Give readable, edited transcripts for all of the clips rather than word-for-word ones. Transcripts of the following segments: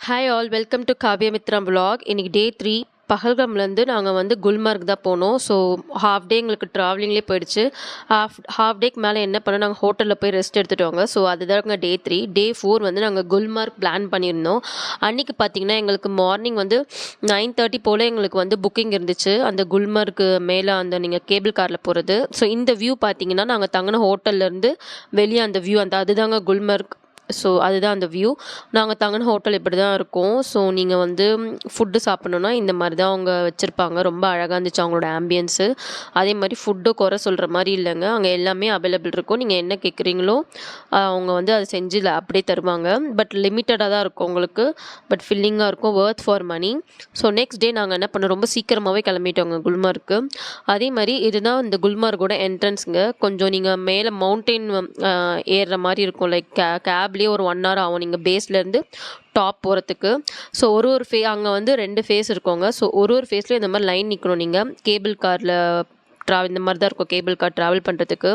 Hi all welcome to Kavya Mitra vlog. இன்னைக்கு டே 3 பஹல்காம்லேருந்து நாங்கள் வந்து குல்மார்க் தான் போனோம். ஸோ ஹாஃப் டே எங்களுக்கு ட்ராவலிங்லேயே போயிடுச்சு. ஹாஃப் டேக்கு மேலே என்ன பண்ணோம், நாங்கள் ஹோட்டலில் போய் ரெஸ்ட் எடுத்துகிட்டு வாங்க. ஸோ அதுதாங்க டே 3. டே 4 வந்து நாங்கள் குல்மார்க் பிளான் பண்ணியிருந்தோம். அன்றைக்கி பார்த்திங்கன்னா எங்களுக்கு மார்னிங் வந்து 9:30 போல் எங்களுக்கு வந்து புக்கிங் இருந்துச்சு. அந்த குல்மார்க்கு மேலே அந்த நீங்கள் கேபிள் காரில் போகிறது. ஸோ இந்த வியூ பார்த்திங்கன்னா நாங்கள் தங்கின ஹோட்டல்லேருந்து வெளியே அந்த வியூ அதுதாங்க குல்மார்க். ஸோ அதுதான் அந்த வியூ. நாங்கள் தங்கின ஹோட்டல் இப்படி தான் இருக்கும். ஸோ நீங்கள் வந்து ஃபுட்டு சாப்பிட்ணுன்னா இந்த மாதிரி தான் அவங்க வச்சுருப்பாங்க. ரொம்ப அழகாக இருந்துச்சு அவங்களோட ஆம்பியன்ஸு. அதே மாதிரி ஃபுட்டு குறை சொல்கிற மாதிரி இல்லைங்க. அங்கே எல்லாமே அவைலபிள் இருக்கும். நீங்கள் என்ன கேட்குறீங்களோ அவங்க வந்து அதை செஞ்சு அப்படியே தருவாங்க. பட் லிமிட்டடாக தான் இருக்கும் உங்களுக்கு. பட் ஃபில்லிங்காக இருக்கும், worth for money. So next day நாங்கள் என்ன பண்ணோம், ரொம்ப சீக்கிரமாகவே கிளம்பிட்டோங்க குல்மார்க்கு. அதே மாதிரி இதுதான் இந்த குல்மார்க்கோட என்ட்ரன்ஸுங்க. கொஞ்சம் நீங்கள் மேலே மவுண்டெயின் ஏறுற மாதிரி இருக்கும். லைக் கேப்லேயே ஒரு 1 hour ஆகும் நீங்கள் பேஸ்லேருந்து டாப் போகிறதுக்கு. ஸோ ஒரு அங்கே வந்து 2 ஃபேஸ் இருக்கோங்க. ஸோ ஒரு ஃபேஸ்லேயும் இந்த மாதிரி லைன் நிற்கணும். நீங்கள் கேபிள் காரில் இந்த மாதிரி தான் இருக்கும் கேபிள் கார் ட்ராவல் பண்ணுறதுக்கு.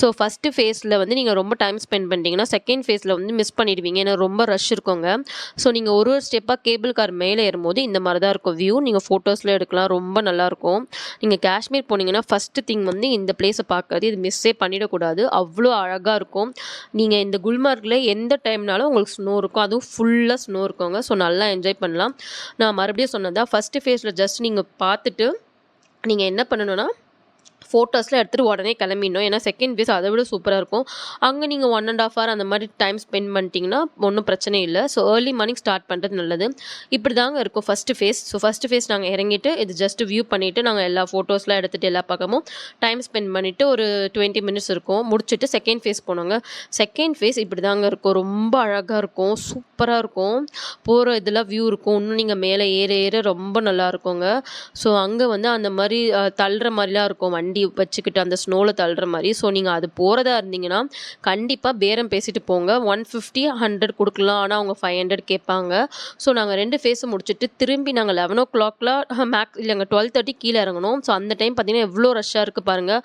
ஸோ ஃபஸ்ட்டு ஃபேஸில் வந்து நீங்கள் ரொம்ப டைம் ஸ்பெண்ட் பண்ணிட்டீங்கன்னா செகண்ட் ஃபேஸில் வந்து மிஸ் பண்ணிடுவீங்க. ஏன்னா ரொம்ப ரஷ் இருக்குங்க. ஸோ நீங்கள் ஒரு ஸ்டெப்பாக கேபிள் கார் மேலே ஏறும்போது இந்த மாதிரி தான் இருக்கும் வியூ. நீங்கள் ஃபோட்டோஸில் எடுக்கலாம், ரொம்ப நல்லாயிருக்கும். நீங்கள் காஷ்மீர் போனீங்கன்னா ஃபஸ்ட்டு திங் வந்து இந்த பிளேஸை பார்க்காது, இது மிஸ்ஸே பண்ணிடக்கூடாது. அவ்வளோ அழகாக இருக்கும். நீங்கள் இந்த குல்மார்க்கில் எந்த டைம்னாலும் உங்களுக்கு ஸ்னோ இருக்கும். அதுவும் ஃபுல்லாக ஸ்னோ இருக்குங்க. ஸோ நல்லா என்ஜாய் பண்ணலாம். நான் மறுபடியும் சொன்னதா ஃபஸ்ட்டு ஃபேஸில் ஜஸ்ட் நீங்கள் பார்த்துட்டு நீங்கள் என்ன பண்ணணுன்னா ஃபோட்டோஸ்லாம் எடுத்துகிட்டு உடனே கிளம்பிடணும். ஏன்னா செகண்ட் ஃபேஸ் அதை விட சூப்பராக இருக்கும். அங்கே நீங்கள் 1.5 hour அந்த மாதிரி டைம் ஸ்பெண்ட் பண்ணிட்டீங்கன்னா ஒன்றும் பிரச்சனை இல்லை. ஸோ ஏர்லி மார்னிங் ஸ்டார்ட் பண்ணுறது நல்லது. இப்படி தாங்க இருக்கும் first phase. So first phase நாங்கள் இறங்கிட்டு இது ஜஸ்ட் வியூ பண்ணிவிட்டு நாங்கள் எல்லா ஃபோட்டோஸ்லாம் எடுத்துகிட்டு எல்லா பக்கமும் டைம் ஸ்பெண்ட் பண்ணிவிட்டு ஒரு 20 minutes இருக்கும். முடிச்சுட்டு செகண்ட் ஃபேஸ் போனோங்க. செகண்ட் ஃபேஸ் இப்படி தாங்க இருக்கும். ரொம்ப அழகாக இருக்கும், சூப்பராக இருக்கும். போகிற இதெல்லாம் வியூ இருக்கும். இன்னும் நீங்கள் மேலே ஏற ஏற ரொம்ப நல்லா இருக்குங்க. ஸோ அங்கே வந்து அந்த மாதிரி தள்ளுற மாதிரிலாம் இருக்கும், வண்டி வச்சுக்கிட்டு அந்த ஸ்னோவில் தள்ளுற மாதிரி. ஸோ நீங்கள் அது போகிறதா இருந்தீங்கன்னா கண்டிப்பாக பேரம் பேசிட்டு போங்க. 150 100 கொடுக்கலாம், ஆனால் அவங்க 500 கேட்பாங்க. ஸோ நாங்கள் 2 ஃபேஸை முடிச்சுட்டு திரும்பி நாங்கள் 11 o'clockலாம் மேக்ஸ் இல்லைங்க 12:30 கீழே இறங்கணும். ஸோ அந்த டைம் பார்த்தீங்கன்னா எவ்வளோ ரஷ்ஷாக இருக்குது பாருங்கள்.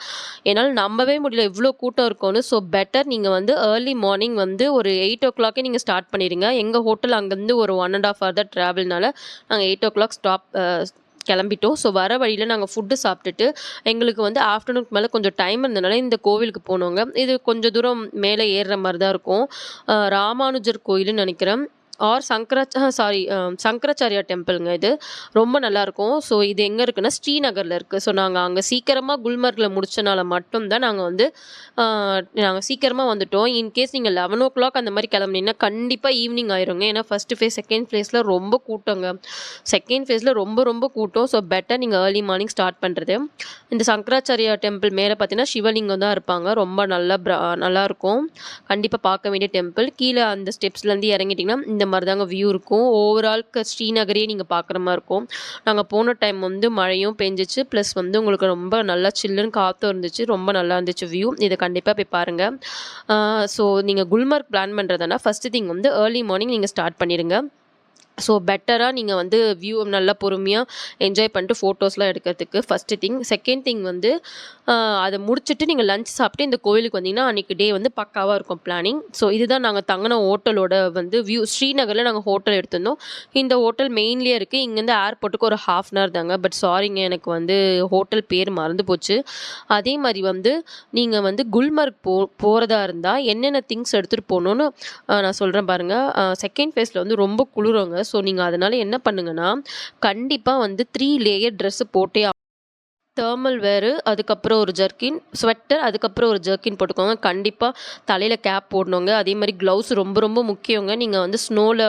என்னால் நம்பவே முடியல இவ்வளோ கூட்டம் இருக்கும்னு. ஸோ பெட்டர் நீங்கள் வந்து ஏர்லி மார்னிங் வந்து ஒரு 8 o'clock நீங்கள் ஸ்டார்ட் பண்ணிடுங்க. எங்கள் ஹோட்டல் அங்கேருந்து ஒரு 1.5 hour தான் ட்ராவல்னால நாங்கள் 8 o'clock கிளம்பிட்டோம். ஸோ வர வழியில் நாங்கள் ஃபுட்டு சாப்பிட்டுட்டு எங்களுக்கு வந்து ஆஃப்டர்நூனுக்கு மேலே கொஞ்சம் டைம் இருந்தனால இந்த கோவிலுக்கு போனோங்க. இது கொஞ்சம் தூரம் மேலே ஏறுற மாதிரி தான் இருக்கும். ராமானுஜர் கோயிலுன்னு நினைக்கிறேன். ஆர் சங்கராச்சாரியா டெம்பிளுங்க. இது ரொம்ப நல்லாயிருக்கும். ஸோ இது எங்கே இருக்குன்னா ஸ்ரீநகரில் இருக்குது. ஸோ நாங்கள் அங்கே சீக்கிரமாக குல்மார்க்கில் முடிச்சனால மட்டும்தான் நாங்கள் வந்து நாங்கள் சீக்கிரமாக வந்துட்டோம். இன்கேஸ் நீங்கள் 11 o'clock அந்த மாதிரி கிளம்புனீங்கன்னா கண்டிப்பாக ஈவினிங் ஆயிருங்க. ஏன்னா ஃபஸ்ட்டு ஃபேஸ் செகண்ட் ஃபேஸில் ரொம்ப கூட்டங்க. செகண்ட் ஃபேஸில் ரொம்ப ரொம்ப கூட்டம். ஸோ பெட்டர் நீங்கள் ஏர்லி மார்னிங் ஸ்டார்ட் பண்ணுறது. இந்த சங்கராச்சாரியா டெம்பிள் மேலே பார்த்தீங்கன்னா சிவலிங்கம் தான் இருப்பாங்க. ரொம்ப நல்லாயிருக்கும். கண்டிப்பாக பார்க்க வேண்டிய டெம்பிள். கீழே அந்த ஸ்டெப்ஸ்லேருந்து இறங்கிட்டிங்கன்னா இந்த மாதிரி தாங்க வியூ இருக்கும். ஓவரால் ஸ்ரீநகரே நீங்கள் பார்க்குற மாதிரி இருக்கும். நாங்கள் போன டைம் வந்து மழையும் பெஞ்சிச்சு, ப்ளஸ் வந்து உங்களுக்கு ரொம்ப நல்லா சில்லுன்னு காற்றும் இருந்துச்சு. ரொம்ப நல்லா இருந்துச்சு வியூ. இதை கண்டிப்பாக போய் பாருங்கள். ஸோ நீங்கள் குல்மார்க் பிளான் பண்ணுறதுனா ஃபஸ்ட்டு திங் வந்து ஏர்லி மார்னிங் நீங்கள் ஸ்டார்ட் பண்ணிடுங்க. ஸோ பெட்டராக நீங்கள் வந்து வியூ நல்லா பொறுமையாக என்ஜாய் பண்ணிட்டு ஃபோட்டோஸ்லாம் எடுக்கிறதுக்கு ஃபஸ்ட்டு திங். செகண்ட் திங் வந்து அதை முடிச்சுட்டு நீங்கள் லஞ்ச் சாப்பிட்டு இந்த கோவிலுக்கு வந்தீங்கன்னா அன்றைக்கி டே வந்து பக்காவாக இருக்கும் பிளானிங். ஸோ இதுதான் நாங்கள் தங்கின ஹோட்டலோட வந்து வியூ. ஸ்ரீநகரில் நாங்கள் ஹோட்டல் எடுத்திருந்தோம். இந்த ஹோட்டல் மெயின்லேயே இருக்குது. இங்கேருந்து ஏர்போர்ட்டுக்கு ஒரு 1/2 hour தாங்க. பட் சாரிங்க, எனக்கு வந்து ஹோட்டல் பேர் மறந்து போச்சு. அதே மாதிரி வந்து நீங்கள் வந்து குல்மார்க் போகிறதா இருந்தால் என்னென்ன திங்ஸ் எடுத்துகிட்டு போகணுன்னு நான் சொல்கிறேன் பாருங்கள். செகண்ட் ஃபேஸில் வந்து ரொம்ப குளிருங்க. ஸோ நீங்கள் அதனால் என்ன பண்ணுங்கன்னா கண்டிப்பாக வந்து 3 layer ட்ரெஸ்ஸு போட்டே தேர்மல் வேரு, அதுக்கப்புறம் ஒரு ஜர்க்கின், ஸ்வெட்டர், அதுக்கப்புறம் ஒரு ஜர்க்கின் போட்டுக்கோங்க. கண்டிப்பாக தலையில் கேப் போடணுங்க. அதே மாதிரி க்ளவுஸ் ரொம்ப ரொம்ப முக்கியங்க. நீங்கள் வந்து ஸ்னோவில்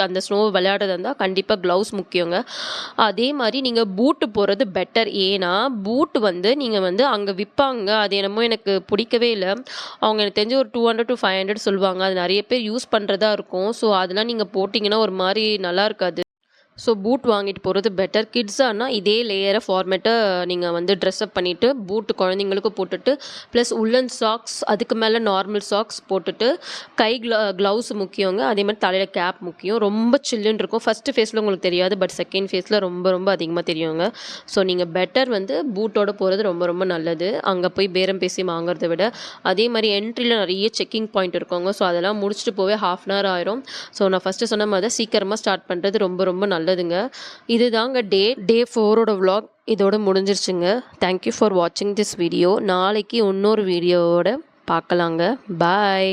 அந்த ஸ்னோவை விளையாடுறதா இருந்தால் கண்டிப்பாக க்ளவுஸ் முக்கியங்க. அதே மாதிரி நீங்கள் பூட்டு போகிறது பெட்டர். ஏன்னா பூட்டு வந்து நீங்கள் வந்து அங்கே விற்பாங்க. அது என்னமோ எனக்கு பிடிக்கவே இல்லை. அவங்க எனக்கு தெரிஞ்சு ஒரு 200 to 500 சொல்லுவாங்க. அது நிறைய பேர் யூஸ் பண்ணுறதா இருக்கும். ஸோ அதெல்லாம் நீங்கள் போட்டிங்கன்னா ஒரு மாதிரி நல்லா இருக்காது. ஸோ பூட் வாங்கிட்டு போகிறது பெட்டர். கிட்ஸானா இதே லேயரை ஃபார்மேட்டை நீங்கள் வந்து ட்ரெஸ்அப் பண்ணிவிட்டு பூட்டு குழந்தைங்களுக்கும் போட்டுட்டு ப்ளஸ் உள்ளன் சாக்ஸ் அதுக்கு மேலே நார்மல் சாக்ஸ் போட்டுட்டு கை க்ளவுஸ் முக்கியங்க. அதே மாதிரி தலையில் கேப் முக்கியம். ரொம்ப சில்லுன்னு இருக்கும். ஃபஸ்ட்டு ஃபேஸில் உங்களுக்கு தெரியாது, பட் செகண்ட் ஃபேஸில் ரொம்ப ரொம்ப அதிகமாக தெரியுங்க. ஸோ நீங்கள் பெட்டர் வந்து பூட்டோட போகிறது ரொம்ப ரொம்ப நல்லது, அங்கே போய் பேரம் பேசி வாங்குறத விட. அதே மாதிரி என்ட்ரியில் நிறைய செக்கிங் பாயிண்ட் இருக்குங்க. ஸோ அதெல்லாம் முடிச்சுட்டு போவே ½ ஆயிரும். ஸோ நான் ஃபஸ்ட்டு சொன்ன மாதிரி தான் சீக்கிரமாக ஸ்டார்ட் பண்ணுறது ரொம்ப ரொம்ப நல்லதுங்க. இதுதாங்க டே 4ஓட vlog இதோட முடிஞ்சிருச்சுங்க. தேங்க்யூ ஃபார் வாட்சிங் திஸ் வீடியோ. நாளைக்கு இன்னொரு வீடியோவோட பார்க்கலாங்க. பாய்.